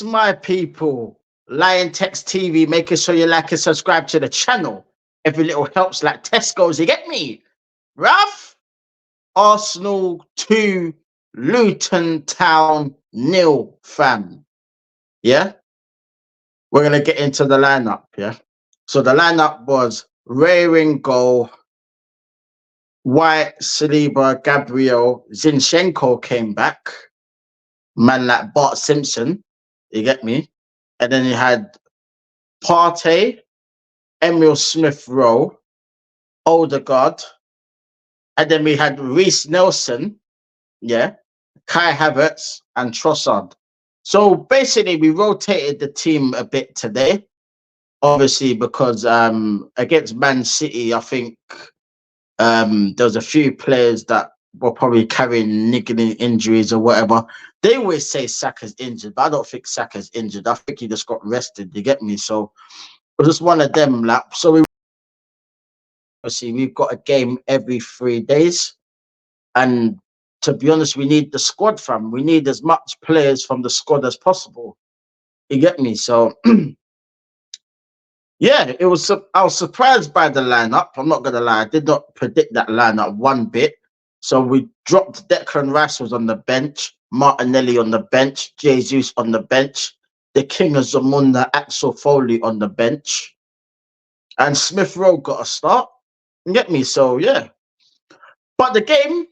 Yes, my people. Lion Text TV, making sure you like and subscribe to the channel. Every little helps, like Tesco's, you get me? Rough. Arsenal 2, Luton Town 0, fam. Yeah? We're going to get into the lineup, yeah? So the lineup was Ray goal, White, Saliba, Gabriel, Zinchenko came back. Man like Bart Simpson, you get me? And then you had Partey, Emil Smith Rowe, Odegaard, and then we had Reece Nelson, yeah, Kai Havertz, and Trossard. So basically, we rotated the team a bit today, obviously because against Man City, I think there was a few players that were probably carrying niggling injuries or whatever. They always say Saka's injured, but I don't think Saka's injured. I think he just got rested. You get me? So it was just one of them. Like, so we obviously we've got a game every 3 days, and to be honest, we need the squad, fam. We need as much players from the squad as possible. You get me? So yeah, it was. I was surprised by the lineup. I'm not gonna lie, I did not predict that lineup one bit. So we dropped Declan Rice was on the bench, Martinelli on the bench, Jesus on the bench, the King of Zamunda, Axel Foley on the bench, and Smith Rowe got a start. You get me? So yeah. But the game,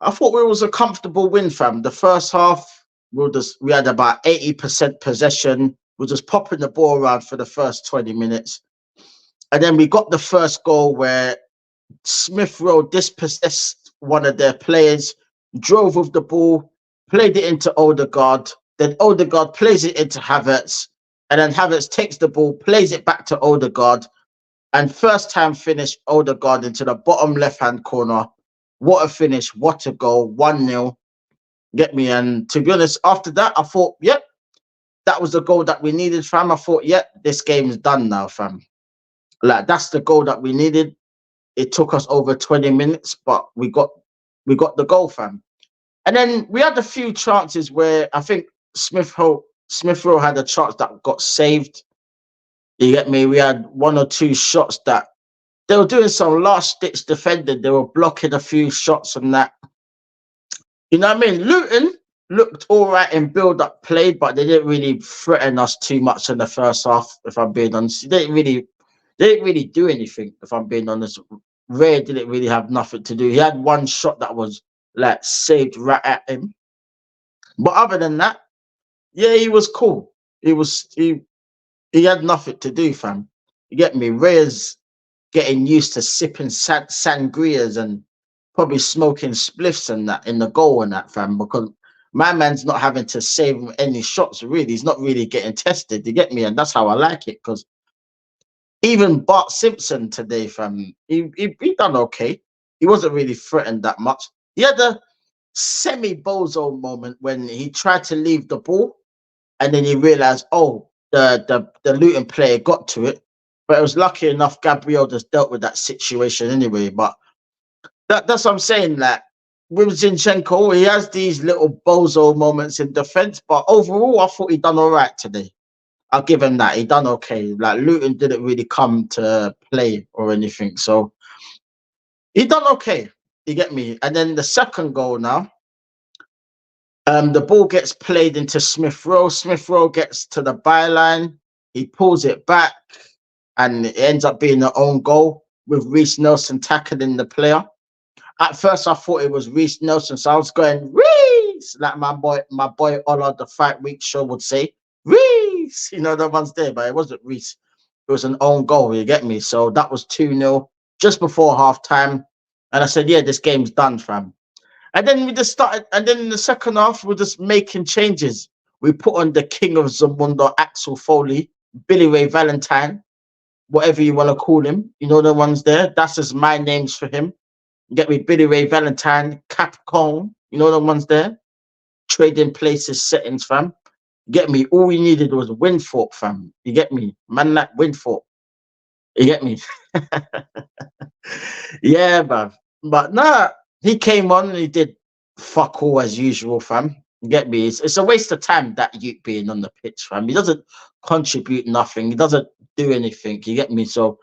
I thought it was a comfortable win, fam. The first half, we had about 80% possession. We're just popping the ball around for the first 20 minutes. And then we got the first goal where Smith Rowe dispossessed one of their players, drove with the ball, played it into Odegaard. Then Odegaard plays it into Havertz. And then Havertz takes the ball, plays it back to Odegaard. And first time finish Odegaard into the bottom left-hand corner. What a finish, what a goal, 1-0. Get me? And to be honest, after that, I thought, yep, that was the goal that we needed, fam. I thought, yep, this game's done now, fam. Like, that's the goal that we needed. It took us over 20 minutes, but we got the goal, fam. And then we had a few chances where I think Smith Rowe had a chance that got saved. You get me? We had 1 or 2 shots that they were doing some last-ditch defending. They were blocking a few shots and that. You know what I mean? Luton looked all right in build-up play, but they didn't really threaten us too much in the first half, if I'm being honest. They didn't really do anything, if I'm being honest. Ray didn't really have nothing to do. He had one shot that was like saved right at him. But other than that, yeah, he was cool. He had nothing to do, fam. You get me? Ray is getting used to sipping sangrias and probably smoking spliffs and that in the goal and that, fam, because my man's not having to save any shots, really. He's not really getting tested, you get me? And that's how I like it, because even Bart Simpson today, fam, he done okay. He wasn't really threatened that much. He had a semi-bozo moment when he tried to leave the ball and then he realized, oh, the Luton player got to it. But it was lucky enough Gabriel just dealt with that situation anyway. But that's what I'm saying. Like, with Zinchenko, he has these little bozo moments in defense. But overall, I thought he done all right today. I'll give him that. He done okay. Like, Luton didn't really come to play or anything. So he done okay. You get me? And then the second goal now. The ball gets played into Smith Rowe. Smith Rowe gets to the byline. He pulls it back. And it ends up being an own goal with Reece Nelson tackling the player. At first, I thought it was Reece Nelson, so I was going, Reece! Like my boy Ola, the Fight Week show would say, Reece! You know, the one's there, but it wasn't Reece. It was an own goal, you get me? So that was 2-0 just before half-time. And I said, yeah, this game's done, fam. And then we just started, and then in the second half, we're just making changes. We put on the King of Zamunda, Axel Foley, Billy Ray Valentine, whatever you want to call him, you know, the ones there. That's just my names for him. You get me? Billy Ray Valentine, Capcom, you know the ones there. Trading places, settings, fam. You get me? All we needed was Winthorpe, fam. You get me? Man like Winthorpe. You get me? Yeah, bruv. But nah, he came on and he did fuck all as usual, fam. You get me? It's a waste of time that you being on the pitch, fam. He doesn't contribute nothing. He doesn't do anything. You get me? So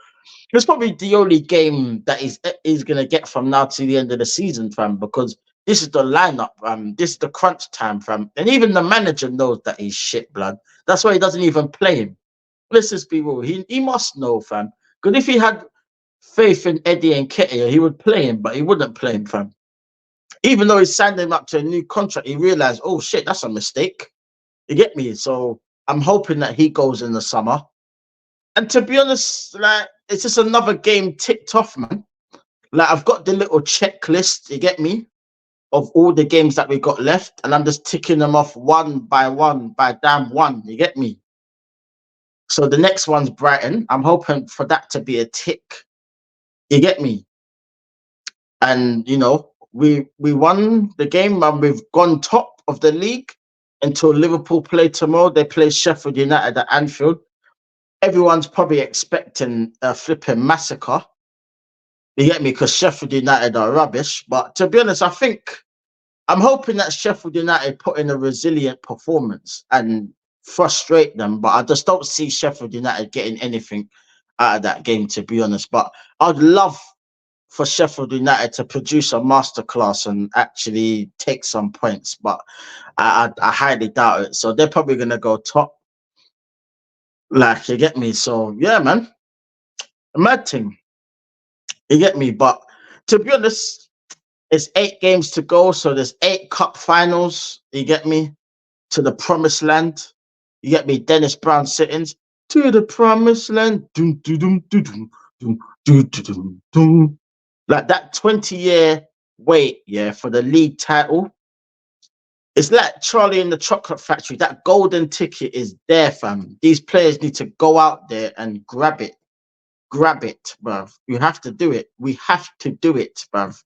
it's probably the only game that is gonna get from now to the end of the season, fam, because this is the lineup, this is the crunch time, fam. And even the manager knows that he's shit, blood. That's why he doesn't even play him. Let's just be real. He must know, fam. Because if he had faith in Eddie and Ketia, he would play him, but he wouldn't play him, fam. Even though he signed him up to a new contract, he realized, oh shit, that's a mistake. You get me? So I'm hoping that he goes in the summer. And to be honest, like it's just another game ticked off, man. Like I've got the little checklist, you get me, of all the games that we got left, and I'm just ticking them off one by damn one. You get me? So the next one's Brighton. I'm hoping for that to be a tick. You get me? And you know, we won the game and we've gone top of the league until Liverpool play tomorrow. They play Sheffield United at Anfield. Everyone's probably expecting a flipping massacre. You get me? Because Sheffield United are rubbish. But to be honest, I'm hoping that Sheffield United put in a resilient performance and frustrate them. But I just don't see Sheffield United getting anything out of that game, to be honest. But I'd love for Sheffield United to produce a masterclass and actually take some points. But I highly doubt it. So they're probably going to go top. Like, you get me? So, yeah, man. A mad thing. You get me? But to be honest, it's 8 games to go. So there's 8 cup finals. You get me? To the promised land. You get me? Dennis Brown sittings. To the promised land. Doom, doom, doom, doom, doom, doom, doom, doom. Like that 20-year wait, yeah, for the league title. It's like Charlie in the Chocolate Factory. That golden ticket is there, fam. These players need to go out there and grab it. Grab it, bruv. You have to do it. We have to do it, bruv.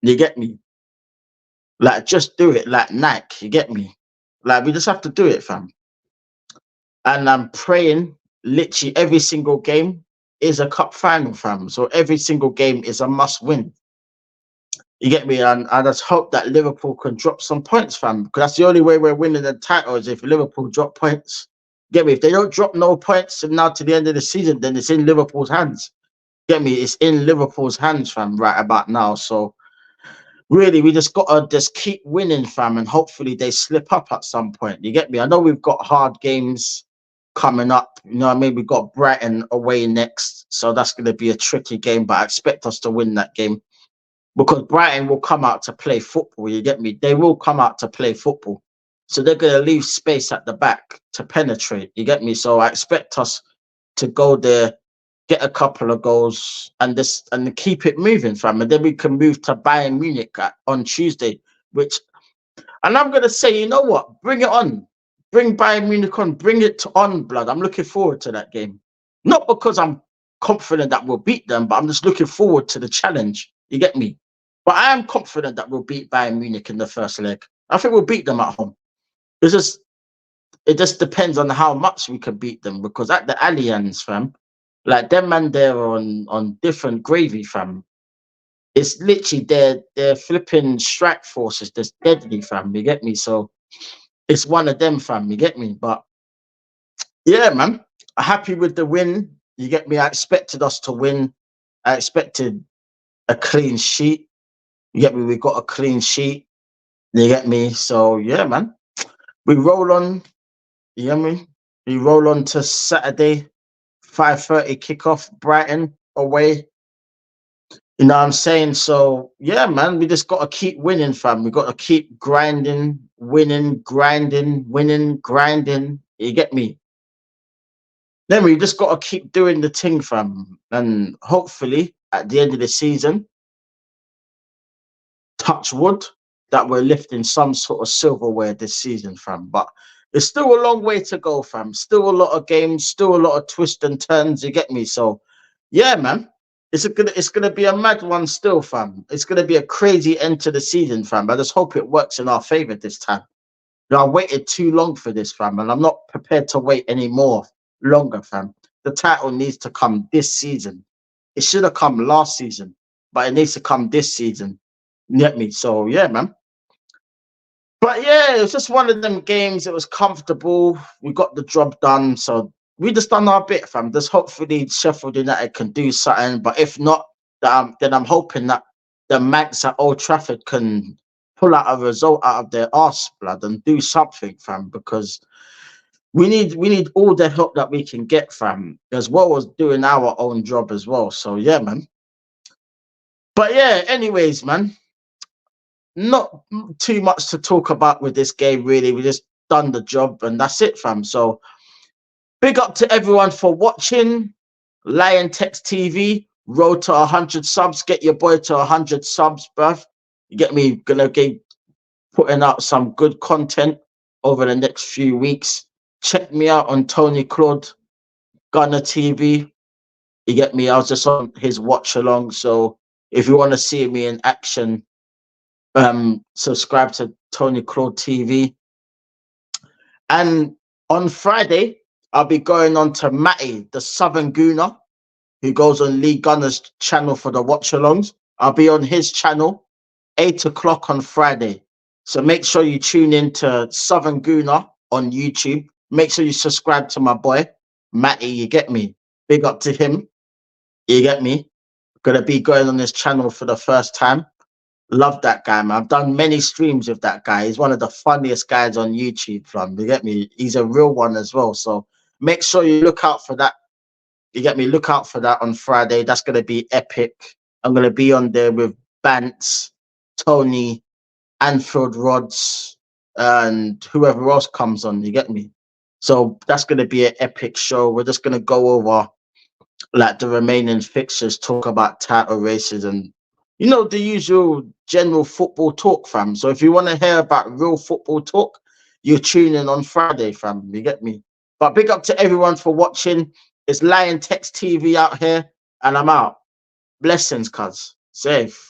You get me? Like, just do it like Nike. You get me? Like, we just have to do it, fam. And I'm praying literally every single game is a cup final, fam. So every single game is a must win. You get me? And I just hope that Liverpool can drop some points, fam. Because that's the only way we're winning the title is if Liverpool drop points. Get me? If they don't drop no points and now to the end of the season, then it's in Liverpool's hands. Get me? It's in Liverpool's hands, fam, right about now. So really, we just gotta just keep winning, fam, and hopefully they slip up at some point. You get me? I know we've got hard games coming up. You know what I mean? We've got Brighton away next, so that's gonna be a tricky game, but I expect us to win that game. Because Brighton will come out to play football, you get me? They will come out to play football. So they're going to leave space at the back to penetrate, you get me? So I expect us to go there, get a couple of goals, and keep it moving, fam. And then we can move to Bayern Munich on Tuesday, and I'm going to say, you know what? Bring it on. Bring Bayern Munich on. Bring it on, blood. I'm looking forward to that game. Not because I'm confident that we'll beat them, but I'm just looking forward to the challenge. You get me? But I am confident that we'll beat Bayern Munich in the first leg. I think we'll beat them at home. It just depends on how much we can beat them, because at the Allianz, fam, like them man there on different gravy, fam. It's literally their flipping strike force is just deadly, fam. You get me? So it's one of them, fam. You get me? But yeah, man, I'm happy with the win. You get me? I expected us to win. I expected a clean sheet. You get me? We got a clean sheet. You get me? So yeah, man. We roll on. You get me? We roll on to Saturday, 5:30 kickoff, Brighton away. You know what I'm saying? So yeah, man, we just got to keep winning, fam. We got to keep grinding, winning, grinding, winning, grinding. You get me? Then we just got to keep doing the thing, fam. And hopefully at the end of the season, touch wood, that we're lifting some sort of silverware this season, fam. But it's still a long way to go, fam. Still a lot of games, still a lot of twists and turns. You get me? So, yeah, man. It's gonna be a mad one still, fam. It's gonna be a crazy end to the season, fam. I just hope it works in our favor this time. You know, I waited too long for this, fam, and I'm not prepared to wait any more longer, fam. The title needs to come this season. It should have come last season, but it needs to come this season. You get me? So yeah, man. But yeah, it was just one of them games. It was comfortable. We got the job done. So we just done our bit, fam. Just hopefully Sheffield United can do something. But if not, then I'm hoping that the Manx at Old Trafford can pull out a result out of their arse, blood, and do something, fam, because we need all the help that we can get, fam, as well as doing our own job as well. So yeah, man. But yeah, anyways, man, not too much to talk about with this game, really. We just done the job and that's it, fam. So big up to everyone for watching. Lion Text TV, road to 100 subs. Get your boy to 100 subs, bruv. You get me? Gonna get putting out some good content over the next few weeks. Check me out on Tony Claude Gunner TV. You get me? I was just on his watch along. So if you want to see me in action, subscribe to Tony Claude TV. And on Friday, I'll be going on to Matty, the Southern Gooner, who goes on Lee Gunner's channel for the watch alongs. I'll be on his channel, 8 o'clock on Friday. So make sure you tune in to Southern Gooner on YouTube. Make sure you subscribe to my boy, Matty, you get me? Big up to him, you get me? Gonna be going on his channel for the first time. Love that guy, man. I've done many streams with that guy. He's one of the funniest guys on YouTube, fam. You get me? He's a real one as well. So make sure you look out for that. You get me? Look out for that on Friday. That's going to be epic. I'm going to be on there with Bance, Tony, Anfield Rods, and whoever else comes on. You get me? So that's going to be an epic show. We're just going to go over like the remaining fixtures, talk about title races and the usual general football talk, fam. So if you want to hear about real football talk, you're tuning on Friday, fam. You get me? But big up to everyone for watching. It's Lion Text TV out here, and I'm out. Blessings, cuz. Safe.